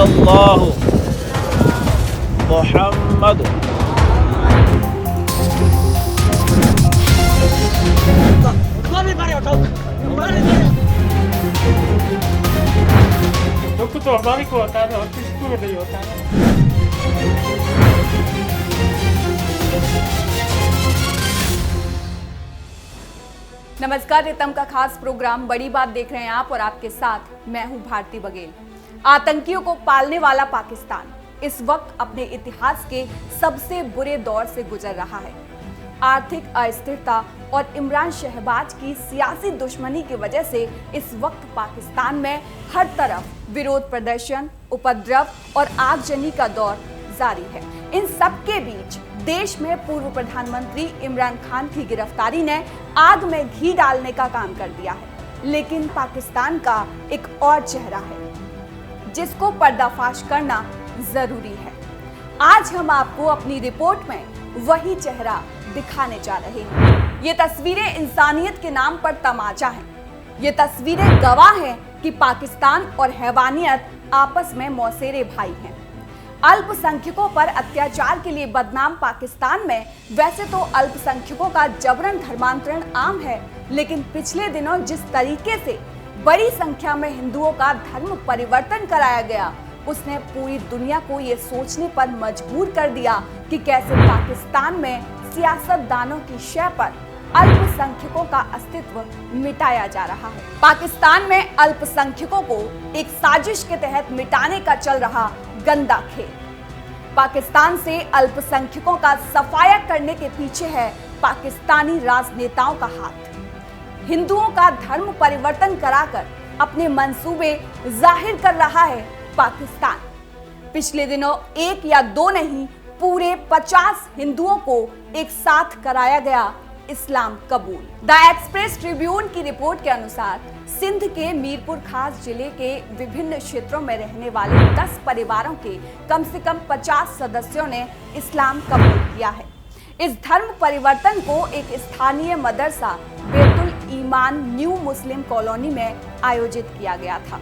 इल्लल्लाहु मुहम्मद। दुख तो हमारे को होता है और किसी को नहीं होता है। नमस्कार, रितम का खास प्रोग्राम बड़ी बात देख रहे हैं आप और आपके साथ मैं हूं भारती बघेल। आतंकियों को पालने वाला पाकिस्तान इस वक्त अपने इतिहास के सबसे बुरे दौर से गुजर रहा है। आर्थिक अस्थिरता और इमरान शहबाज की सियासी दुश्मनी की वजह से इस वक्त पाकिस्तान में हर तरफ विरोध प्रदर्शन, उपद्रव और आगजनी का दौर जारी है। इन सब के बीच देश में पूर्व प्रधानमंत्री इमरान खान की गिरफ्तारी ने आग में घी डालने का काम कर दिया है। लेकिन पाकिस्तान का एक और चेहरा है जिसको पर्दाफाश करना जरूरी है। आज हम आपको अपनी रिपोर्ट में वही चेहरा दिखाने जा रहे हैं। ये तस्वीरें इंसानियत के नाम पर तमाचा हैं। ये तस्वीरें गवाह हैं कि पाकिस्तान और हैवानियत आपस में मौसेरे भाई हैं। अल्पसंख्यकों पर अत्याचार के लिए बदनाम पाकिस्तान में वैसे तो अल्पसंख्यकों का जबरन धर्मांतरण आम है, लेकिन पिछले दिनों जिस तरीके से बड़ी संख्या में हिंदुओं का धर्म परिवर्तन कराया गया, उसने पूरी दुनिया को ये सोचने पर मजबूर कर दिया कि कैसे पाकिस्तान में सियासतदानों की शय पर अल्पसंख्यकों का अस्तित्व मिटाया जा रहा है। पाकिस्तान में अल्पसंख्यकों को एक साजिश के तहत मिटाने का चल रहा गंदा खेल। पाकिस्तान से अल्पसंख्यकों का सफाया करने के पीछे है पाकिस्तानी राजनेताओं का हाथ। हिंदुओं का धर्म परिवर्तन कराकर अपने मंसूबे जाहिर कर रहा है पाकिस्तान। पिछले दिनों एक या दो नहीं, पूरे 50 हिंदुओं को एक साथ कराया गया इस्लाम कबूल। द एक्सप्रेस ट्रिब्यून की रिपोर्ट के अनुसार सिंध के मीरपुर खास जिले के विभिन्न क्षेत्रों में रहने वाले 10 परिवारों के कम से कम 50 सदस्यों ने इस्लाम कबूल किया है। इस धर्म परिवर्तन को एक स्थानीय मदरसा बेतुल ईमान न्यू मुस्लिम कॉलोनी में आयोजित किया गया था।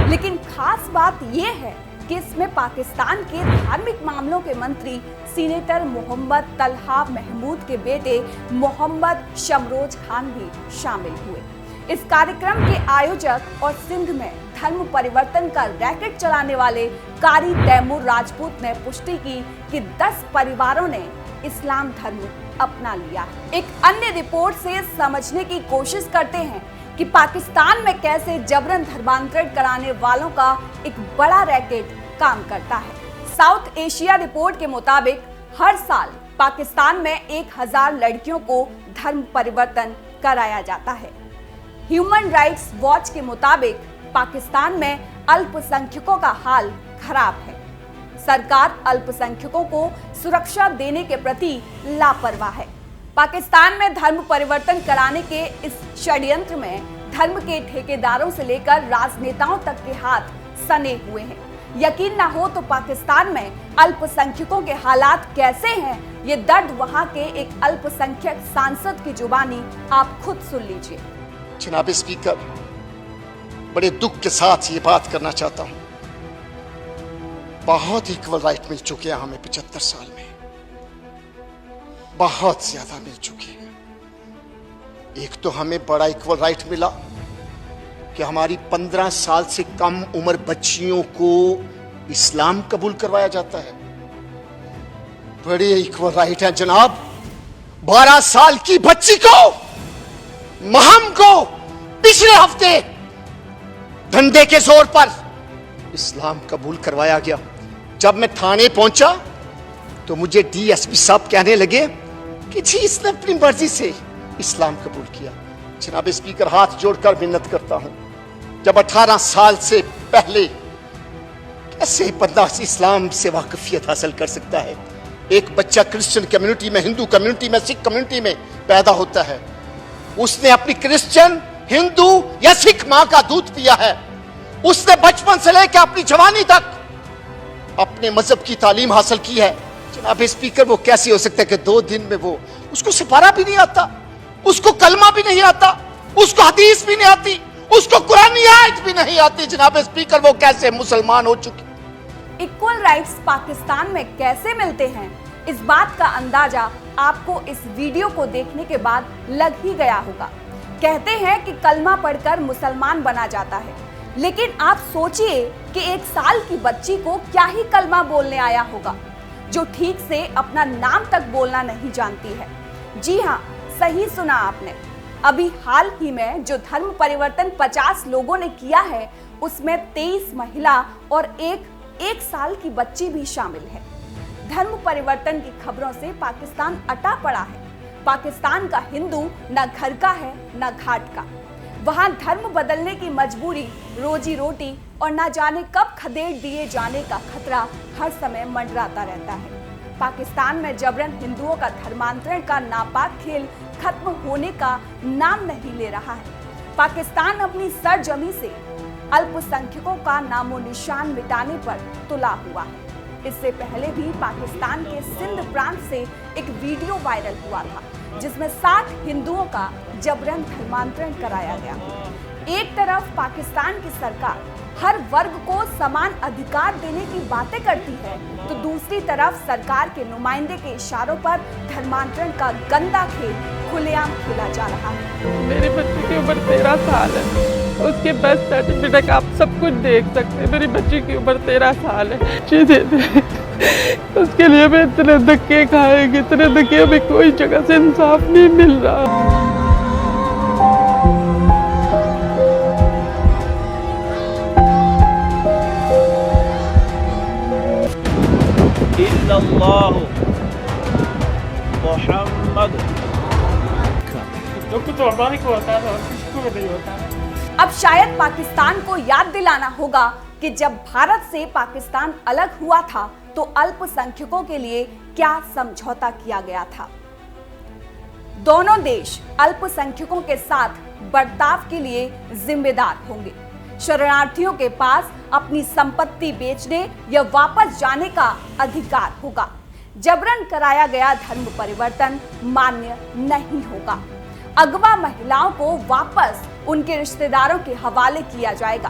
लेकिन खास बात यह है कि इसमें पाकिस्तान के धार्मिक मामलों के मंत्री सीनेटर मोहम्मद तलहा महमूद के बेटे मोहम्मद शमरोज खान भी शामिल हुए। इस कार्यक्रम के आयोजक और सिंध में धर्म परिवर्तन का रैकेट चलाने वाले कारी तैमूर राजपूत ने पुष्टि की कि 10 परिवारों ने इस्लाम धर्म अपना लिया है। एक अन्य रिपोर्ट से समझने की कोशिश करते हैं कि पाकिस्तान में कैसे जबरन धर्मांतरण कराने वालों का एक बड़ा रैकेट काम करता है। साउथ एशिया रिपोर्ट के मुताबिक हर साल पाकिस्तान में 1000 लड़कियों को धर्म परिवर्तन कराया जाता है। ह्यूमन राइट्स वॉच के मुताबिक पाकिस्तान में अल्पसंख्यकों का हाल खराब है। सरकार अल्पसंख्यकों को सुरक्षा देने के प्रति लापरवाह है। पाकिस्तान में धर्म परिवर्तन कराने के इस षड्यंत्र में धर्म के ठेकेदारों से लेकर राजनेताओं तक के हाथ सने हुए हैं। यकीन ना हो तो पाकिस्तान में अल्पसंख्यकों के हालात कैसे हैं, ये दर्द वहां के एक अल्पसंख्यक सांसद की जुबानी आप खुद सुन लीजिए। जनाब स्पीकर, बड़े दुख के साथ ये बात करना चाहता हूं, बहुत इक्वल राइट मिल चुके हैं हमें 75 साल में, बहुत ज्यादा मिल चुके हैं। एक तो हमें बड़ा इक्वल राइट मिला कि हमारी 15 साल से कम उम्र बच्चियों को इस्लाम कबूल करवाया जाता है। बड़े इक्वल राइट है जनाब। 12 साल की बच्ची को, महम को पिछले हफ्ते धंधे के जोर पर इस्लाम कबूल करवाया गया। जब मैं थाने पहुंचा तो मुझे डीएसपी साहब कहने लगे कि जी इसने अपनी मर्जी से इस्लाम कबूल किया। जनाब स्पीकर, हाथ जोड़कर मिन्नत करता हूं, जब 18 साल से पहले कैसे बंदा इस्लाम से वाकफियत हासिल कर सकता है? एक बच्चा क्रिश्चियन कम्युनिटी में, हिंदू कम्युनिटी में, सिख कम्युनिटी में पैदा होता है, उसने अपनी क्रिश्चियन, हिंदू या सिख मां का दूध पिया है, उसने बचपन से लेकर अपनी जवानी तक अपने मजहब की तालीम हासिल की है। जनाब स्पीकर, वो कैसे हो सकता है कि 2 दिन में वो, उसको सिपारा भी नहीं आता, उसको कलमा भी नहीं आता, उसको हदीस भी नहीं आती, उसको कुरानी आयत भी नहीं आती। जनाब स्पीकर, वो कैसे मुसलमान हो चुकी? इक्वल राइट्स पाकिस्तान में कैसे मिलते हैं, इस बात का अंदाजा आपको इस वीडियो को देखने के बाद लग ही गया होगा। कहते हैं कि कलमा पढ़कर मुसलमान बना जाता है, लेकिन आप सोचिए कि 1 साल की बच्ची को क्या ही कलमा बोलने आया होगा, जो ठीक से अपना नाम तक बोलना नहीं जानती है। जी हाँ, सही सुना आपने। अभी हाल ही में जो धर्म परिवर्तन 50 लोगों ने किया है, उसमें 23 महिला और एक साल की बच्ची भी शामिल है। धर्म परिवर्तन की खबरों से पाकिस्तान अटा पड़ा है। पाकिस्तान का हिंदू न घर का है न घाट का। वहां धर्म बदलने की मजबूरी, रोजी रोटी और न जाने कब खदेड़ दिए जाने का खतरा हर समय मंडराता रहता है। पाकिस्तान में जबरन हिंदुओं का धर्मांतरण का नापाक खेल खत्म होने का नाम नहीं ले रहा है। पाकिस्तान अपनी सरजमी से अल्पसंख्यकों का नामो निशान मिटाने पर तुला हुआ है। इससे पहले भी पाकिस्तान के सिंध प्रांत से एक वीडियो वायरल हुआ था, जिसमें 60 हिंदुओं का जबरन धर्मांतरण कराया गया। एक तरफ पाकिस्तान की सरकार हर वर्ग को समान अधिकार देने की बातें करती है, तो दूसरी तरफ सरकार के नुमाइंदे के इशारों पर धर्मांतरण का गंदा खेल खुलेआम खेला जा रहा है। मेरे बच्चे की उम्र 13 साल है, उसके बर्थ सर्टिफिकेट आप सब कुछ देख सकते हैं। मेरी बच्ची की उम्र 13 साल है। उसके लिए मैं इतने धक्के खाएगी, इतने धक्के, अभी कोई जगह से इंसाफ नहीं मिल रहा। मोहम्मद तो हमारे को होता है और किसी को नहीं होता है। अब शायद पाकिस्तान को याद दिलाना होगा कि जब भारत से पाकिस्तान अलग हुआ था तो अल्पसंख्यकों के लिए क्या समझौता किया गया था। दोनों देश अल्पसंख्यकों के साथ बर्ताव के लिए जिम्मेदार होंगे। शरणार्थियों के पास अपनी संपत्ति बेचने या वापस जाने का अधिकार होगा। जबरन कराया गया धर्म परिवर्तन मान्य नहीं होगा। अगवा महिलाओं को वापस उनके रिश्तेदारों के हवाले किया जाएगा।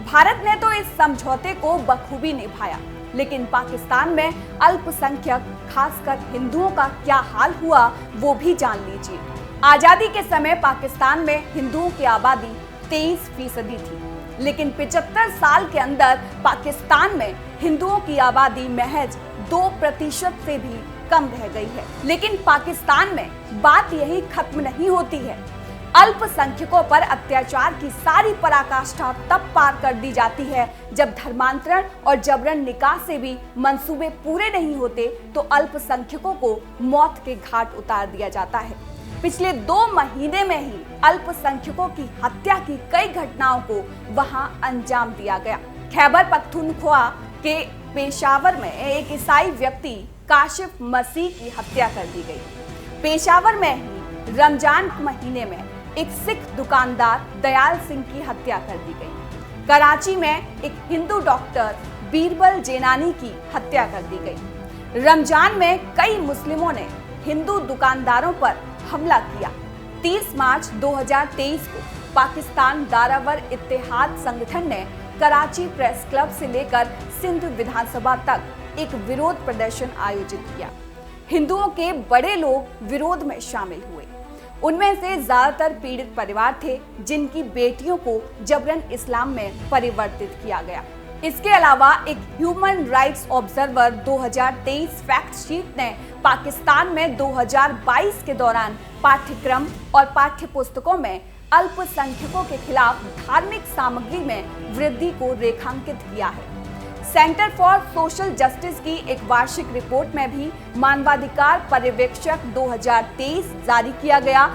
भारत ने तो इस समझौते को बखूबी निभाया, लेकिन पाकिस्तान में अल्पसंख्यक, खासकर हिंदुओं का क्या हाल हुआ वो भी जान लीजिए। आजादी के समय पाकिस्तान में हिंदुओं की आबादी 23% थी, लेकिन 75 साल के अंदर पाकिस्तान में हिंदुओं की आबादी महज 2% से भी कम रह गई है। लेकिन पाकिस्तान में बात यही खत्म नहीं होती है। अल्पसंख्यकों पर अत्याचार की सारी पराकाष्ठा तब पार कर दी जाती है जब धर्मांतरण और जबरन निकाह से भी मंसूबे पूरे नहीं होते तो अल्पसंख्यकों को मौत के घाट उतार दिया जाता है। पिछले 2 महीने में ही अल्पसंख्यकों की हत्या की कई घटनाओं को वहां अंजाम दिया गया। खैबर पख्तूनख्वा के पेशावर में एक ईसाई व्यक्ति काशिफ मसीह की हत्या कर दी गई। पेशावर में ही रमजान महीने में एक सिख दुकानदार दयाल सिंह की हत्या कर दी गई। कराची में एक हिंदू डॉक्टर बीरबल जेनानी की हत्या कर दी गई। रमजान में कई मुस्लिमों ने हिंदू दुकानदारों पर हमला किया। 30 मार्च 2023 को पाकिस्तान दारावर इत्तेहाद संगठन ने कराची प्रेस क्लब से लेकर सिंध विधानसभा तक एक विरोध प्रदर्शन आयोजित किया। हिंदुओं के बड़े लोग विरोध में शामिल हुए। उनमें से ज्यादातर पीड़ित परिवार थे जिनकी बेटियों को जबरन इस्लाम में परिवर्तित किया गया। इसके अलावा एक human rights observer 2023 fact sheet ने पाकिस्तान में 2022 के दौरान पाठ्यक्रम और पाठ्य पुस्तकों में अल्पसंख्यकों के खिलाफ धार्मिक सामग्री में वृद्धि को रेखांकित किया है। सेंटर फॉर सोशल जस्टिस की एक वार्षिक रिपोर्ट में भी मानवाधिकार पर्यवेक्षक 2023 जारी किया गया।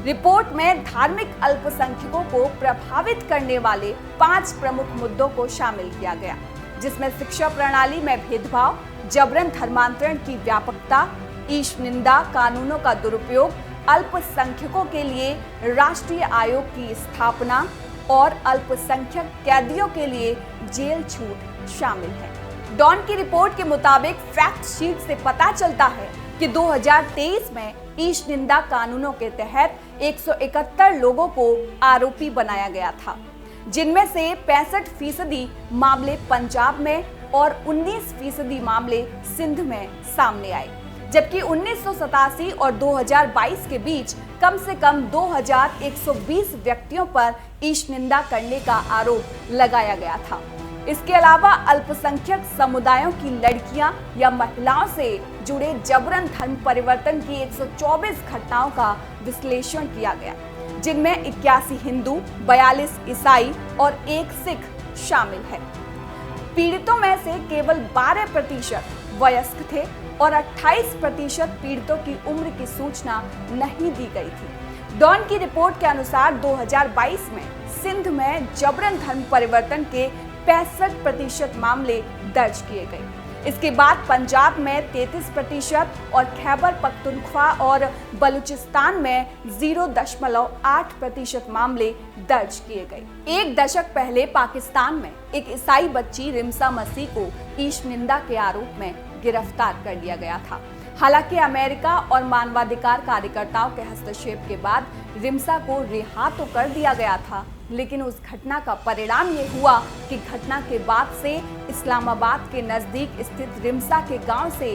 रिपोर्ट में धार्मिक अल्पसंख्यकों को प्रभावित करने वाले 5 प्रमुख मुद्दों को शामिल किया गया, जिसमें शिक्षा प्रणाली में भेदभाव, जबरन धर्मांतरण की व्यापकता, ईश निंदा कानूनों का दुरुपयोग, अल्पसंख्यकों के लिए राष्ट्रीय आयोग की स्थापना और अल्पसंख्यक कैदियों के लिए जेल छूट शामिल है। डॉन की रिपोर्ट के मुताबिक फैक्ट शीट से पता चलता है कि 2023 में ईश निंदा कानूनों के तहत 171 लोगों को आरोपी बनाया गया था, जिनमें से 65% मामले पंजाब में और 19% मामले सिंध में सामने आए, जबकि 1987 और 2022 के बीच कम से कम 2120 व्यक्तियों पर ईश निंदा करने का आरोप लगाया गया था। इसके अलावा अल्पसंख्यक समुदायों की लड़कियां या महिलाओं से जुड़े जबरन धर्म परिवर्तन की 124 घटनाओं का विश्लेषण किया गया, जिनमें 81 हिंदू, 42 ईसाई और 1 सिख शामिल है। पीड़ितों में से केवल 12% वयस्क थे और 28% पीड़ितों की उम्र की सूचना नहीं दी गई थी। डॉन की रिपोर्ट के अनुसार 2022 में सिंध में जबरन धर्म परिवर्तन के 65% मामले दर्ज किए गए। इसके बाद पंजाब में 33% और खैबर पख्तूनख्वा और बलूचिस्तान में 0.8% मामले दर्ज किए गए। एक दशक पहले पाकिस्तान में एक ईसाई बच्ची रिम्सा मसीह को ईश निंदा के आरोप में गिरफ्तार कर लिया गया था। हालांकि अमेरिका और मानवाधिकार कार्यकर्ताओं के हस्तक्षेप के बाद रिम्सा को रिहा तो कर दिया गया था, लेकिन उस घटना का परिणाम ये हुआ कि घटना के बाद से इस्लामाबाद के नजदीक स्थित रिम्सा के गांव से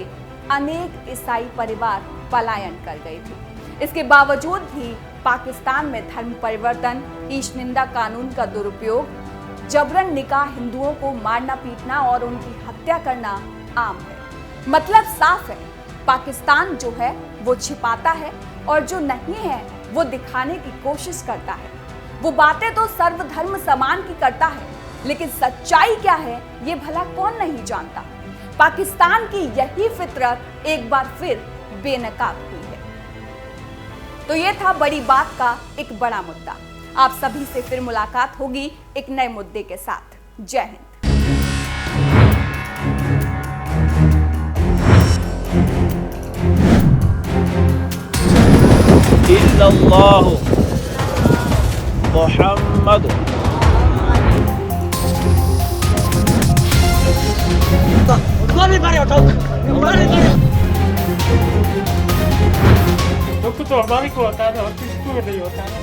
अनेक ईसाई परिवार पलायन कर गए थे। इसके बावजूद भी पाकिस्तान में धर्म परिवर्तन, ईश निंदा कानून का दुरुपयोग, जबरन निकाह, हिंदुओं को मारना पीटना और उनकी हत्या करना आम है। मतलब साफ है, पाकिस्तान जो है वो छिपाता है और जो नहीं है वो दिखाने की कोशिश करता है। वो बातें तो सर्वधर्म समान की करता है, लेकिन सच्चाई क्या है ये भला कौन नहीं जानता। पाकिस्तान की यही फितरत एक बार फिर बेनकाब हुई है। तो ये था बड़ी बात का एक बड़ा मुद्दा। आप सभी से फिर मुलाकात होगी एक नए मुद्दे के साथ। जय हिंद। इल्लल्लाहु मुहम्मद। दुख तो हमारे को होता है और किसी को नहीं होता है।